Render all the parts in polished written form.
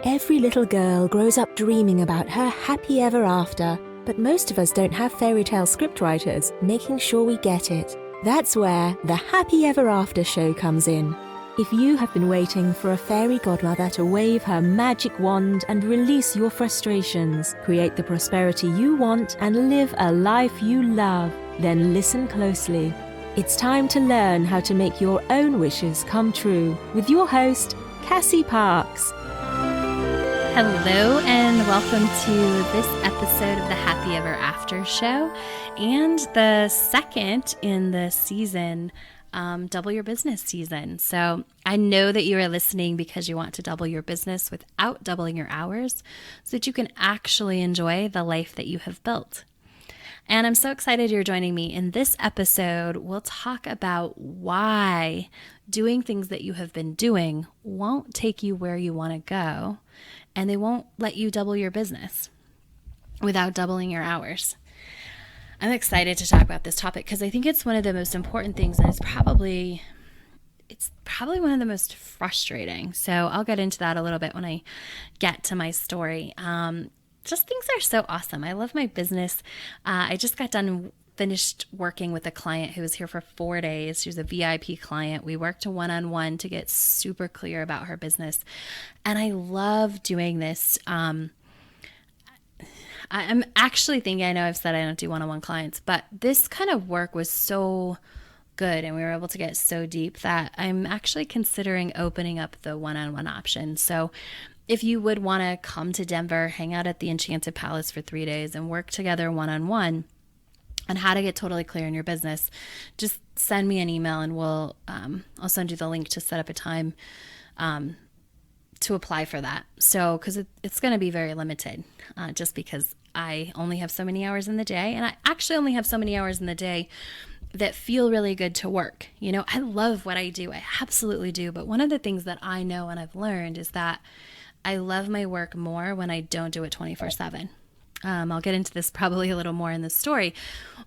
Every little girl grows up dreaming about her happy ever after, but most of us don't have fairy tale scriptwriters making sure we get it. That's where the Happy Ever After show comes in. If you have been waiting for a fairy godmother to wave her magic wand and release your frustrations, create the prosperity you want, and live a life you love, then listen closely. It's time to learn how to make your own wishes come true with your host, Cassie Parks. Hello and welcome to this episode of the Happy Ever After show and the second in the season, Double Your Business season. So I know that you are listening because you want to double your business without doubling your hours so that you can actually enjoy the life that you have built. And I'm so excited you're joining me. In this episode, we'll talk about why doing things that you have been doing won't take you where you want to go, and they won't let you double your business without doubling your hours. I'm excited to talk about this topic because I think it's one of the most important things, and it's probably one of the most frustrating. So I'll get into that a little bit when I get to my story. Just things are so awesome. I love my business. I just got finished working with a client who was here for 4 days. She was a VIP client. We worked one-on-one to get super clear about her business. And I love doing this. I'm actually thinking, I know I've said I don't do one-on-one clients, but this kind of work was so good and we were able to get so deep that I'm actually considering opening up the one-on-one option. So if you would want to come to Denver, hang out at the Enchanted Palace for 3 days and work together one-on-one on how to get totally clear in your business, just send me an email and I'll send you the link to set up a time to apply for that. So, because it's going to be very limited, just because I only have so many hours in the day, and I actually only have so many hours in the day that feel really good to work. You know, I love what I do. I absolutely do. But one of the things that I know and I've learned is that I love my work more when I don't do it 24/7. I'll get into this probably a little more in the story,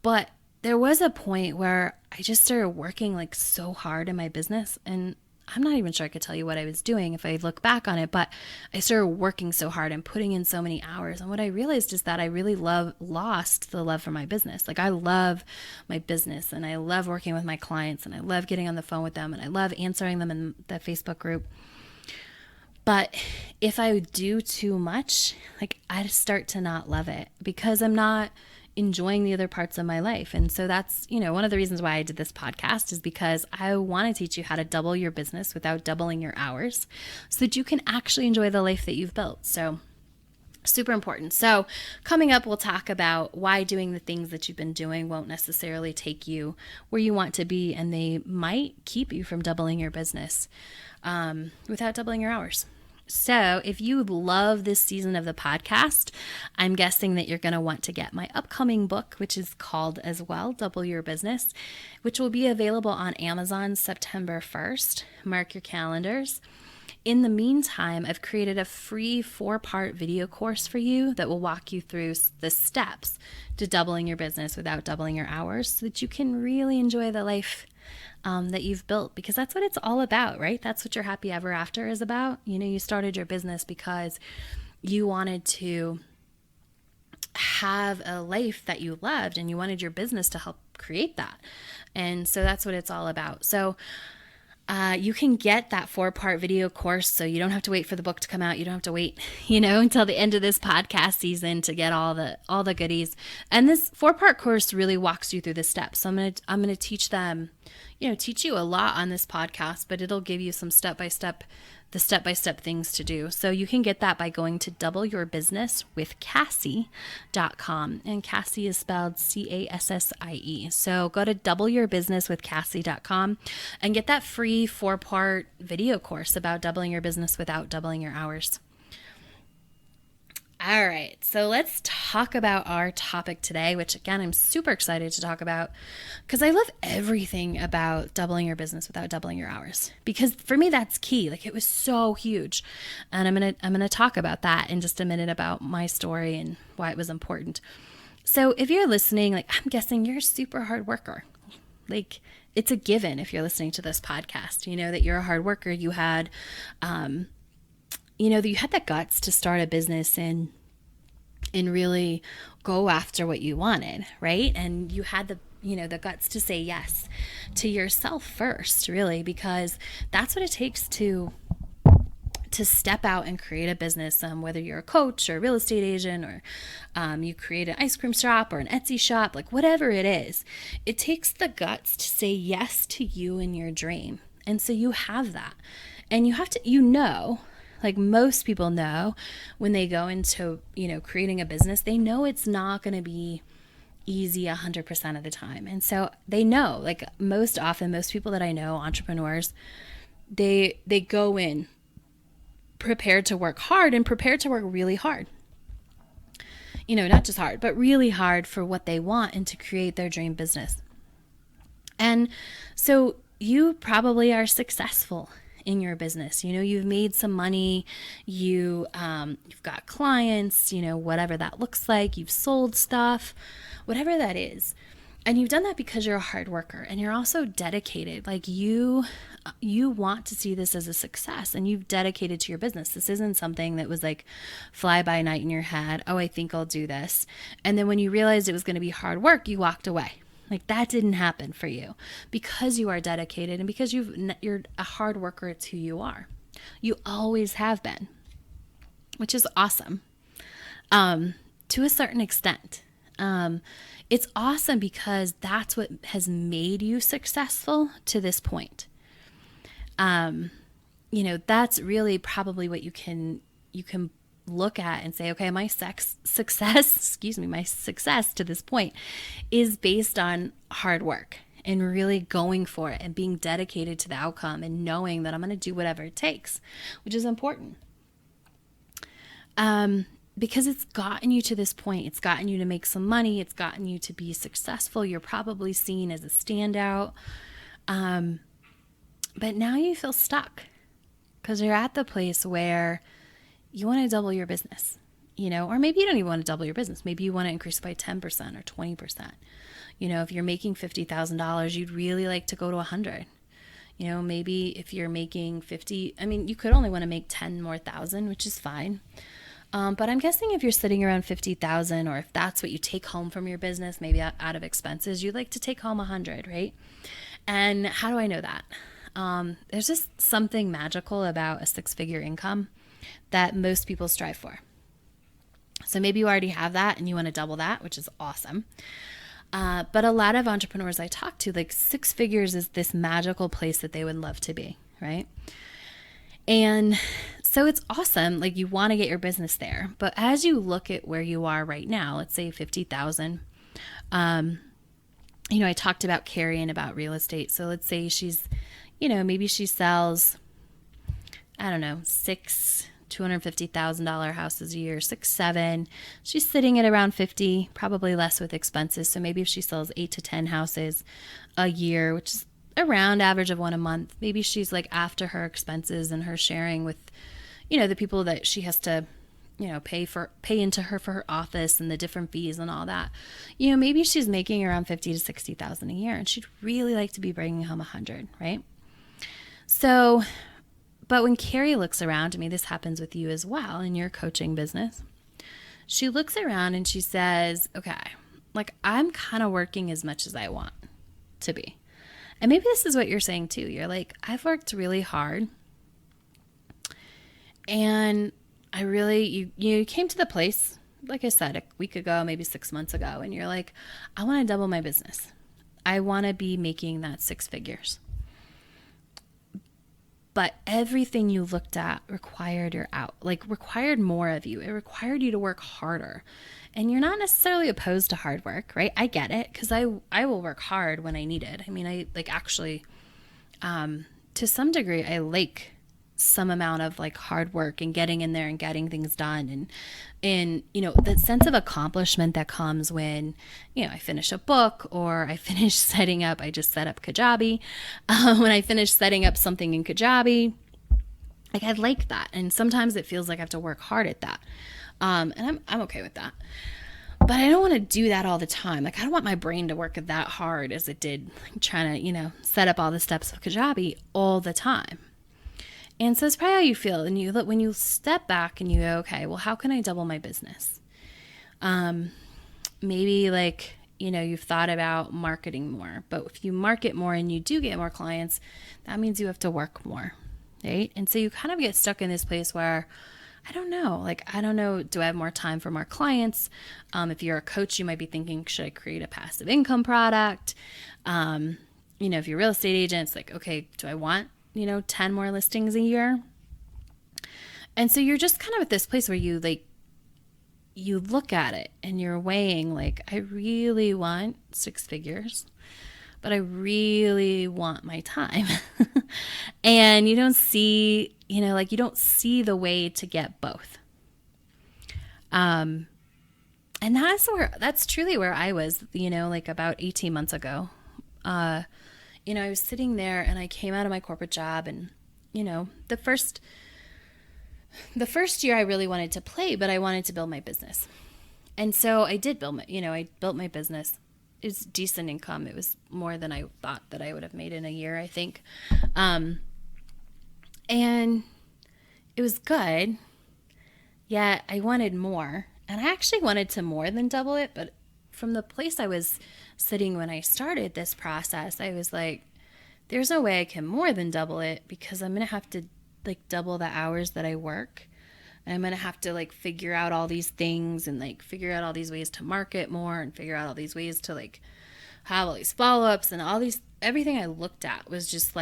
but there was a point where I just started working like so hard in my business, and I'm not even sure I could tell you what I was doing if I look back on it, but I started working so hard and putting in so many hours. And what I realized is that I really lost the love for my business. Like, I love my business and I love working with my clients and I love getting on the phone with them and I love answering them in the Facebook group. But if I do too much, like, I start to not love it because I'm not enjoying the other parts of my life. And so that's, one of the reasons why I did this podcast is because I want to teach you how to double your business without doubling your hours so that you can actually enjoy the life that you've built. So super important. So coming up, we'll talk about why doing the things that you've been doing won't necessarily take you where you want to be, and they might keep you from doubling your business without doubling your hours. So if you love this season of the podcast, I'm guessing that you're going to want to get my upcoming book, which is called as well, Double Your Business, which will be available on Amazon September 1st. Mark your calendars. In the meantime, I've created a free 4-part video course for you that will walk you through the steps to doubling your business without doubling your hours so that you can really enjoy the life that you've built, because that's what it's all about, right? That's what your Happy Ever After is about. You started your business because you wanted to have a life that you loved and you wanted your business to help create that. And so that's what it's all about. So you can get that 4-part video course, so you don't have to wait for the book to come out. You don't have to wait, until the end of this podcast season to get all the goodies. And this 4-part course really walks you through the steps. So I'm gonna teach them, teach you a lot on this podcast, but it'll give you some step-by-step things to do. So you can get that by going to doubleyourbusinesswithcassie.com. And Cassie is spelled Cassie. So go to doubleyourbusinesswithcassie.com and get that free 4-part video course about doubling your business without doubling your hours. All right, so let's talk about our topic today, which again, I'm super excited to talk about because I love everything about doubling your business without doubling your hours, because for me, that's key. Like, it was so huge. And I'm going to talk about that in just a minute, about my story and why it was important. So if you're listening, like, I'm guessing you're a super hard worker. Like, it's a given if you're listening to this podcast, that you're a hard worker. You had, you had the guts to start a business and really go after what you wanted, right? And you had the guts to say yes to yourself first, really, because that's what it takes to step out and create a business, whether you're a coach or a real estate agent, or you create an ice cream shop or an Etsy shop, like whatever it is, it takes the guts to say yes to you and your dream. And so you have that, and you have to, like most people know, when they go into, creating a business, they know it's not going to be easy 100% of the time. And so they know, like most people that I know, entrepreneurs, they go in prepared to work hard and prepared to work really hard. Not just hard, but really hard for what they want and to create their dream business. And so you probably are successful in your business. You've made some money, you've got clients, whatever that looks like, you've sold stuff, whatever that is. And you've done that because you're a hard worker and you're also dedicated. Like you want to see this as a success, and you've dedicated to your business. This isn't something that was like fly by night in your head. Oh, I think I'll do this. And then when you realized it was going to be hard work, you walked away. Like that didn't happen for you because you are dedicated and because you're a hard worker. It's who you are. You always have been, which is awesome. To a certain extent. It's awesome because that's what has made you successful to this point. That's really probably what you can look at and say, okay, my success to this point is based on hard work and really going for it and being dedicated to the outcome and knowing that I'm going to do whatever it takes, which is important. Because it's gotten you to this point. It's gotten you to make some money. It's gotten you to be successful. You're probably seen as a standout. But now you feel stuck because you're at the place where you want to double your business, or maybe you don't even want to double your business. Maybe you want to increase by 10% or 20%. If you're making $50,000, you'd really like to go to 100. Maybe if you're making 50, you could only want to make 10 more thousand, which is fine. But I'm guessing if you're sitting around 50,000, or if that's what you take home from your business, maybe out of expenses, you'd like to take home 100, right? And how do I know that? There's just something magical about a 6-figure income that most people strive for. So maybe you already have that and you want to double that, which is awesome. But a lot of entrepreneurs I talk to, like 6 figures is this magical place that they would love to be, right? And so it's awesome. Like you want to get your business there. But as you look at where you are right now, let's say 50,000, I talked about Carrie and about real estate. So let's say she's, maybe she sells, I don't know, 6 $250,000 houses a year, 6, 7. She's sitting at around 50, probably less with expenses. So maybe if she sells 8 to 10 houses a year, which is around average of 1 a month, maybe she's like after her expenses and her sharing with, the people that she has to, pay into her for her office and the different fees and all that. Maybe she's making around 50 to 60,000 a year, and she'd really like to be bringing home 100, right? So, but when Carrie looks around, this happens with you as well in your coaching business. She looks around and she says, okay, like I'm kind of working as much as I want to be. And maybe this is what you're saying too. You're like, I've worked really hard and I really, you came to the place, like I said, a week ago, maybe 6 months ago, and you're like, I want to double my business. I want to be making that 6 figures. But everything you looked at required required more of you. It required you to work harder. And you're not necessarily opposed to hard work, right? I get it, because I will work hard when I need it. To some degree, I like some amount of hard work and getting in there and getting things done, and the sense of accomplishment that comes when I finish a book, or I finish setting up, I just set up Kajabi, when I finish setting up something in Kajabi, I like that. And sometimes it feels like I have to work hard at that, and I'm okay with that. But I don't want to do that all the time. I don't want my brain to work that hard as it did trying to set up all the steps of Kajabi all the time. And so it's probably how you feel. And you look, when you step back and you go, okay, well, how can I double my business? Maybe like, you've thought about marketing more, but if you market more and you do get more clients, that means you have to work more, right? And so you kind of get stuck in this place where, I don't know, do I have more time for more clients? If you're a coach, you might be thinking, should I create a passive income product? If you're a real estate agent, it's like, okay, do I want, 10 more listings a year? And so you're just kind of at this place where you look at it and you're weighing, like, I really want 6 figures, but I really want my time. And you don't see, you don't see the way to get both. And that's truly where I was, like about 18 months ago. I was sitting there and I came out of my corporate job, and, the first year I really wanted to play, but I wanted to build my business. And so I did I built my business. It was decent income. It was more than I thought that I would have made in a year, I think. And it was good, yet I wanted more. And I actually wanted to more than double it. But from the place I was sitting when I started this process, I was like, there's no way I can more than double it, because I'm going to have to double the hours that I work. And I'm going to have to figure out all these things and figure out all these ways to market more and figure out all these ways to have all these follow-ups and everything I looked at was just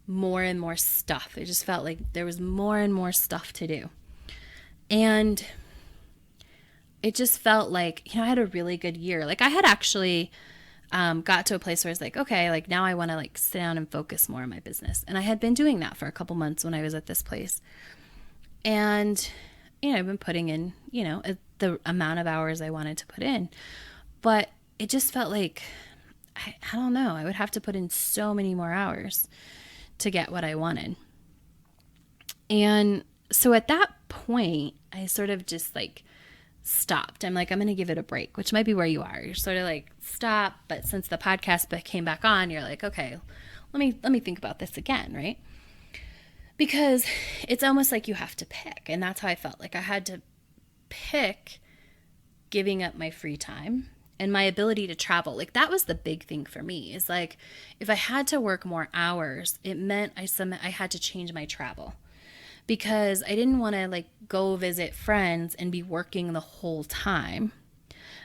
more and more stuff. It just felt like there was more and more stuff to do. And it just felt like, I had a really good year. I had actually got to a place where I was like, okay, now I want to sit down and focus more on my business. And I had been doing that for a couple months when I was at this place. And, I've been putting in, the amount of hours I wanted to put in. But it just felt like, I don't know, I would have to put in so many more hours to get what I wanted. And so at that point, I sort of just stopped. I'm like, I'm going to give it a break, which might be where you are. You're sort of stop. But since the podcast came back on, you're like, okay, let me think about this again, right? Because it's almost like you have to pick. And that's how I felt. I had to pick giving up my free time and my ability to travel. That was the big thing for me, is if I had to work more hours, it meant I had to change my travel, because I didn't want to go visit friends and be working the whole time.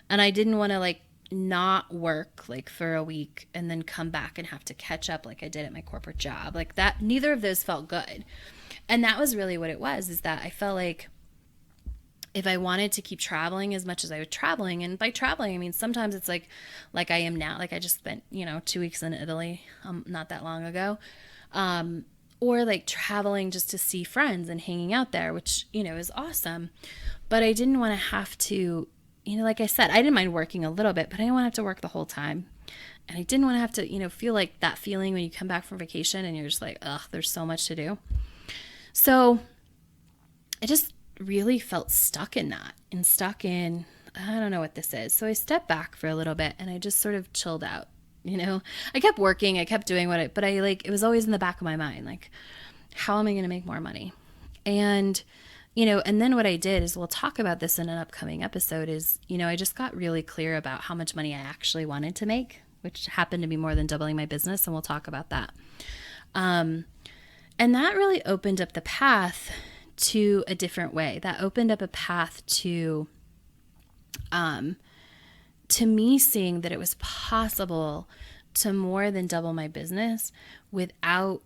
And I didn't want to not work for a week and then come back and have to catch up like I did at my corporate job. That, neither of those felt good. And that was really what it was, is that I felt like if I wanted to keep traveling as much as I was traveling, and by traveling, I mean, sometimes it's like I am now, I just spent, 2 weeks in Italy, not that long ago. Or traveling just to see friends and hanging out there, which, is awesome. But I didn't want to have to, like I said, I didn't mind working a little bit, but I didn't want to have to work the whole time. And I didn't want to have to, feel like that feeling when you come back from vacation and you're just like, ugh, there's so much to do. So I just really felt stuck in that, and stuck in, I don't know what this is. So I stepped back for a little bit and I just sort of chilled out. I kept working, I kept doing but it was always in the back of my mind, how am I going to make more money? And, and then what I did is, we'll talk about this in an upcoming episode, is, I just got really clear about how much money I actually wanted to make, which happened to be more than doubling my business. And we'll talk about that. And that really opened up the path to a different way. That opened up a path to me seeing that it was possible to more than double my business without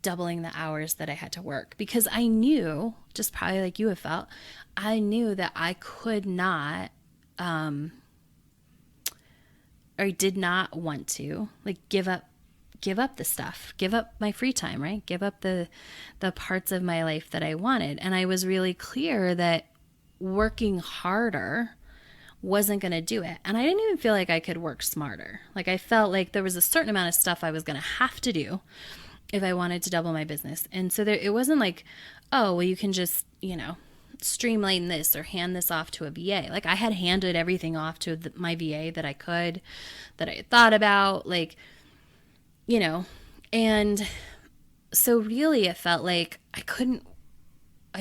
doubling the hours that I had to work. Because I knew, just probably like you have felt, I knew that I could not, or did not want to give up the stuff, give up my free time, right? Give up the parts of my life that I wanted. And I was really clear that working harder wasn't going to do it. And I didn't even feel like I could work smarter. I felt like there was a certain amount of stuff I was going to have to do if I wanted to double my business. And so it wasn't oh, well, you can just, streamline this or hand this off to a VA. I had handed everything off to my VA that I could, that I had thought about, and so really it felt like I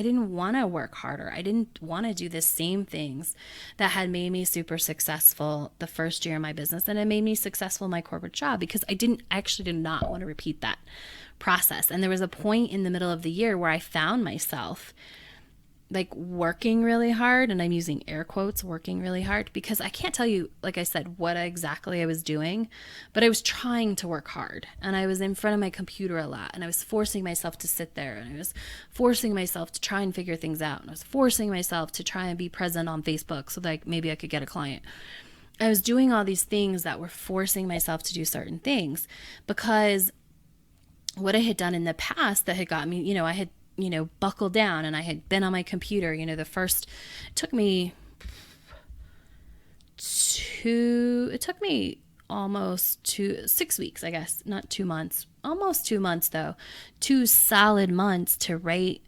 didn't want to work harder. I didn't want to do the same things that had made me super successful the first year in my business and it made me successful in my corporate job, because I actually did not want to repeat that process. And there was a point in the middle of the year where I found myself like working really hard, and I'm using air quotes, working really hard, because I can't tell you, like I said, what exactly I was doing, but I was trying to work hard, and I was in front of my computer a lot, and I was forcing myself to sit there, and I was forcing myself to try and figure things out, and I was forcing myself to try and be present on Facebook so that maybe I could get a client. I was doing all these things that were forcing myself to do certain things, because what I had done in the past that had got me, I had buckled down and I had been on my computer. It took me almost 6 weeks, I guess, not 2 months, almost 2 months though, 2 solid months to write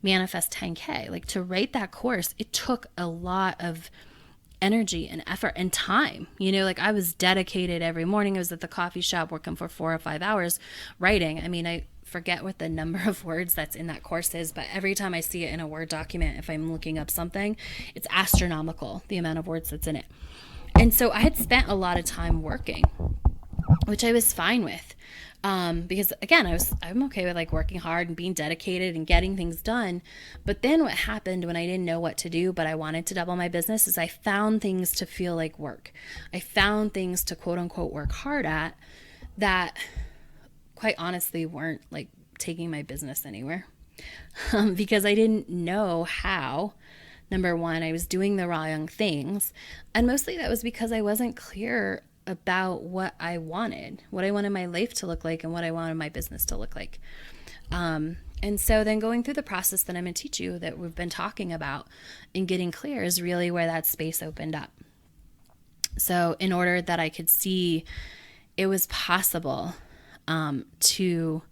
Manifest 10K. Like, to write that course, it took a lot of energy and effort and time. Like, I was dedicated every morning. I was at the coffee shop working for 4 or 5 hours writing. I mean, I forget what the number of words that's in that course is, but every time I see it in a Word document, if I'm looking up something, it's astronomical, the amount of words that's in it. And so I had spent a lot of time working, which I was fine with. Because again, I'm okay with like working hard and being dedicated and getting things done. But then what happened when I didn't know what to do, but I wanted to double my business, is I found things to feel like work. I found things to quote unquote work hard at that quite honestly weren't like taking my business anywhere. Because I didn't know how. Number one, I was doing the wrong things. And mostly that was because I wasn't clear about what I wanted my life to look like and what I wanted my business to look like. And so then going through the process that I'm going to teach you, that we've been talking about, and getting clear, is really where that space opened up. So in order that I could see it was possible to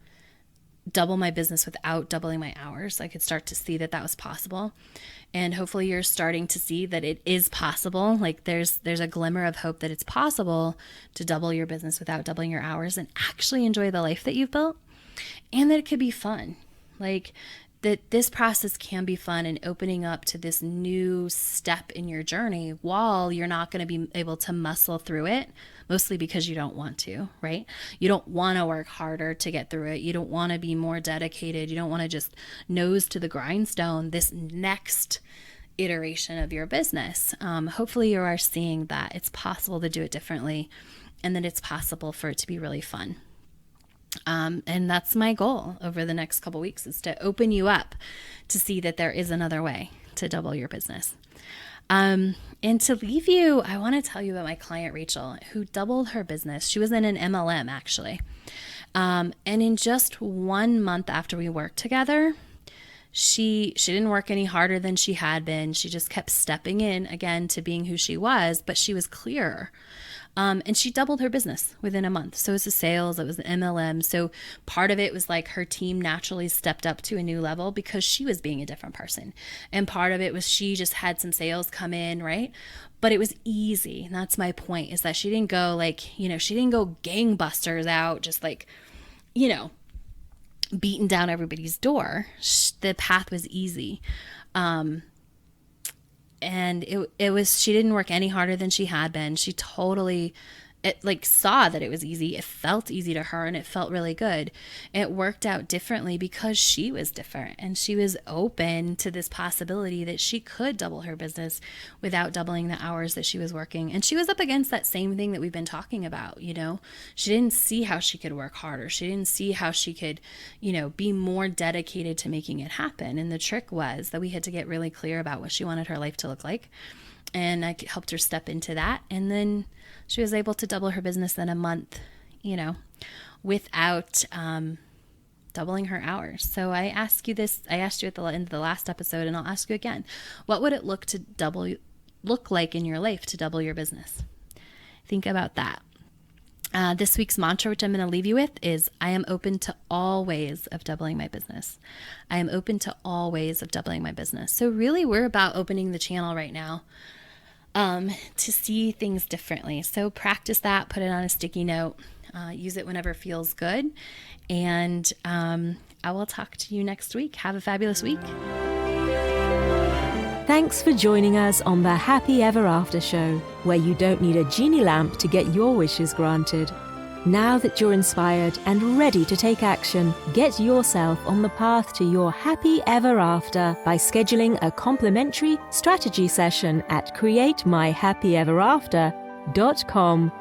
double my business without doubling my hours, I could start to see that was possible. And hopefully you're starting to see that it is possible. Like, there's a glimmer of hope that it's possible to double your business without doubling your hours and actually enjoy the life that you've built, and that it could be fun. Like, that this process can be fun and opening up to this new step in your journey, while you're not going to be able to muscle through it, mostly because you don't want to, right? You don't want to work harder to get through it. You don't want to be more dedicated. You don't want to just nose to the grindstone this next iteration of your business. Hopefully you are seeing that it's possible to do it differently, and that it's possible for it to be really fun. And that's my goal over the next couple weeks, is to open you up to see that there is another way to double your business. And to leave you, I want to tell you about my client, Rachel, who doubled her business. She was in an MLM, actually. And in just 1 month after we worked together, she didn't work any harder than she had been. She just kept stepping in again to being who she was, but she was clearer. And she doubled her business within a month. So it was the sales, it was the MLM. So part of it was like her team naturally stepped up to a new level because she was being a different person. And part of it was she just had some sales come in, right? But it was easy. And that's my point, is that she didn't go she didn't go gangbusters out, just beating down everybody's door. The path was easy. And it was, she didn't work any harder than she had been. She totally saw that it was easy. It felt easy to her, and it felt really good. It worked out differently because she was different, and she was open to this possibility that she could double her business without doubling the hours that she was working. And she was up against that same thing that we've been talking about. She didn't see how she could work harder. She didn't see how she could, be more dedicated to making it happen. And the trick was that we had to get really clear about what she wanted her life to look like. And I helped her step into that. And then she was able to double her business in a month, without doubling her hours. So I asked you at the end of the last episode, and I'll ask you again. What would it look like in your life to double your business? Think about that. This week's mantra, which I'm going to leave you with, is I am open to all ways of doubling my business. I am open to all ways of doubling my business. So really, we're about opening the channel right now to see things differently. So practice that, put it on a sticky note. Use it whenever feels good. And I will talk to you next week. Have a fabulous week. Thanks for joining us on the Happy Ever After show, where you don't need a genie lamp to get your wishes granted. Now that you're inspired and ready to take action, get yourself on the path to your happy ever after by scheduling a complimentary strategy session at createmyhappyeverafter.com.